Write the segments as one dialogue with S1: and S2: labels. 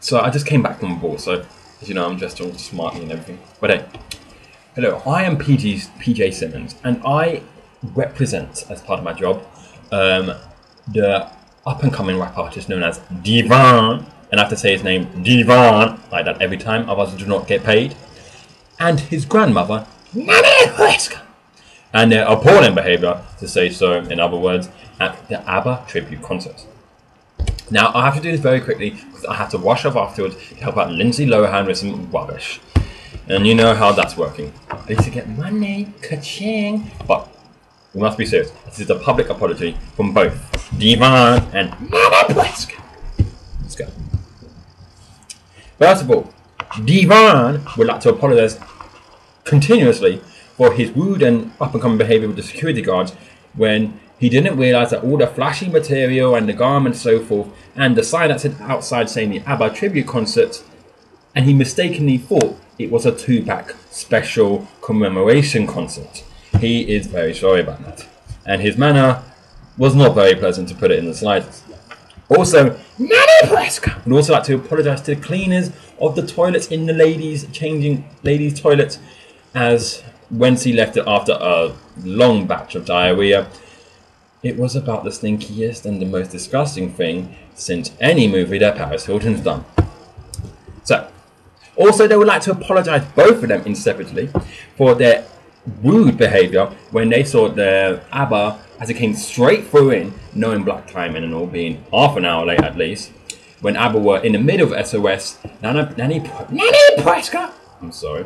S1: So I just came back from a ball, so as you know, I'm dressed all smartly and everything. But hey, hello, I am P.J Simmons, and I represent, as part of my job, the up-and-coming rap artist known as Devon, and I have to say his name, Devon, like that every time, otherwise I do not get paid, and his grandmother, Nanny Prescot, and their appalling behaviour, to say so in other words, at the Abba tribute concert. Now, I have to do this very quickly because I have to wash up afterwards to help out Lindsay Lohan with some rubbish. And you know how that's working. I need to get money, ka-ching. But we must be serious. This is a public apology from both Devon and Nanny Prescot. Let's go. First of all, Devon would like to apologise continuously for his rude and up-and-coming behaviour with the security guards when he didn't realise that all the flashy material and the garments and so forth and the sign that said outside saying the ABBA tribute concert, and he mistakenly thought it was a Tupac special commemoration concert. He is very sorry about that. And his manner was not very pleasant, to put it in the slightest. Also, Nanny Prescot would also like to apologise to the cleaners of the toilets in the ladies' toilets, as whence he left it after a long batch of diarrhea. It was about the stinkiest and the most disgusting thing since any movie that Paris Hilton's done. So, also they would like to apologise, both of them separately, for their rude behaviour when they saw the ABBA as it came straight through in, knowing black timing and all, being half an hour late at least, when ABBA were in the middle of SOS. Nanny Prescot, I'm sorry,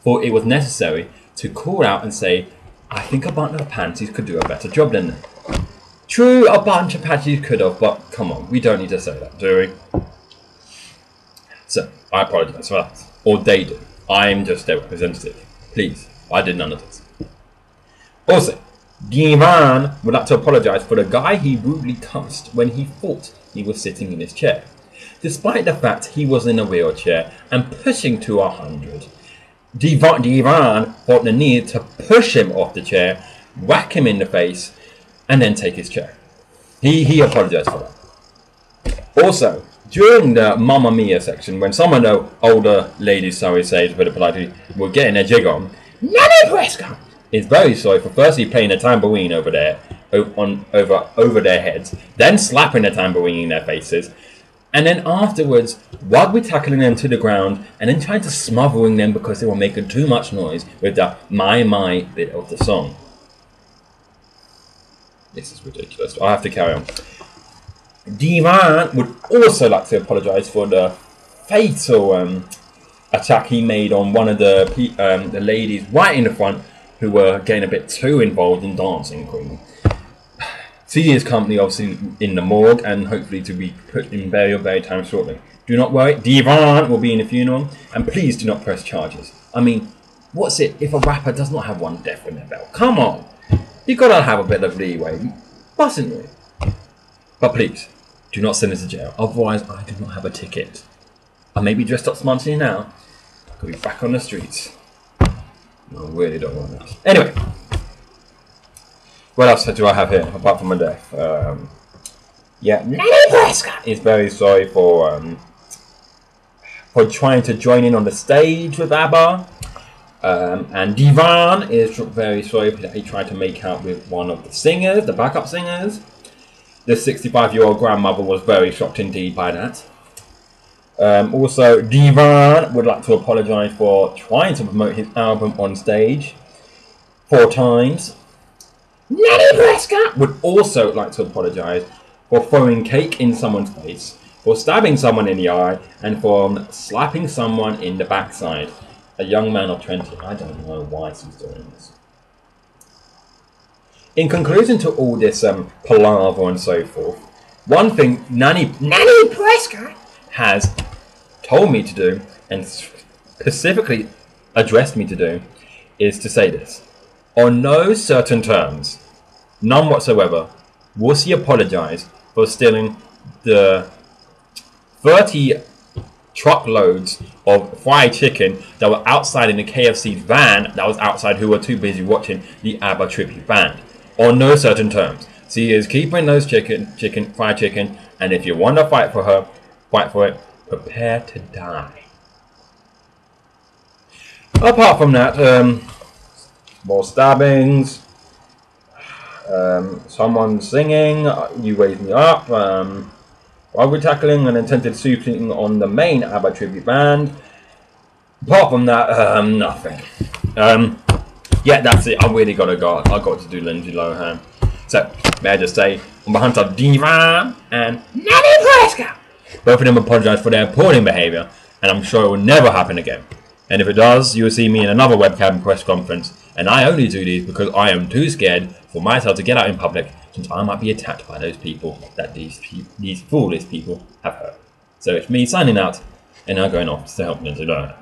S1: thought it was necessary to call out and say, I think a bunch of pansies could do a better job than them. True, a bunch of pansies could have, but come on, we don't need to say that, do we? So, I apologise for that. Or they do. I'm just their representative. Please, I did none of this. Also, Devon would like to apologise for the guy he rudely cussed when he thought he was sitting in his chair. Despite the fact he was in a wheelchair and pushing to 100, Devon felt the need to push him off the chair, whack him in the face, and then take his chair. He apologised for that. Also, during the Mamma Mia section, when some of the older ladies, so we say, to put it politely, were getting their jig on, Nanny Prescot is very sorry for firstly playing a tambourine over their heads, then slapping the tambourine in their faces, and then afterwards, rugby tackling them to the ground, and then trying to smothering them because they were making too much noise with the my bit of the song. This is ridiculous. I have to carry on. Devon would also like to apologise for the fatal attack he made on one of the ladies right in the front who were getting a bit too involved in dancing queen. She is currently obviously in the morgue and hopefully to be put in burial very time shortly. Do not worry, Devon will be in the funeral, and please do not press charges. I mean, what's it if a rapper does not have one death in their belt? Come on, you gotta have a bit of leeway, mustn't you? But please, do not send us to jail, otherwise I do not have a ticket. I may be dressed up smartly now, I could be back on the streets. I really don't want that. Anyway. What else do I have here, apart from my death? Yeah, Nanny Prescot is very sorry for trying to join in on the stage with ABBA. And Devon is very sorry that he tried to make out with one of the singers, the backup singers. The 65-year-old grandmother was very shocked indeed by that. Also, Devon would like to apologise for trying to promote his album on stage 4 times. Nanny Prescot would also like to apologise for throwing cake in someone's face, for stabbing someone in the eye, and for slapping someone in the backside. A young man of 20. I don't know why she's doing this. In conclusion to all this palaver and so forth, one thing Nanny Prescot has told me to do, and specifically addressed me to do, is to say this. On no certain terms, none whatsoever, will she apologise for stealing the 30 truckloads of fried chicken that were outside in the KFC's van that was outside, who were too busy watching the ABBA tribute band. On no certain terms. She is keeping those fried chicken, and if you want to fight for her, fight for it. prepare to die. Apart from that, more stabbings, someone singing, you wake me up, robbery tackling and attempted shooting on the main Abba tribute band. Apart from that, nothing. Yeah, that's it. I really gotta go. I got to do Lindsay Lohan. So, may I just say, on behalf of Devon and Nanny Prescot, both of them apologise for their appalling behaviour, and I'm sure it will never happen again. And if it does, you will see me in another webcam press conference, and I only do these because I am too scared for myself to get out in public, since I might be attacked by those people that these foolish people have hurt. So it's me signing out, and now going off to help Lindsay Lohan.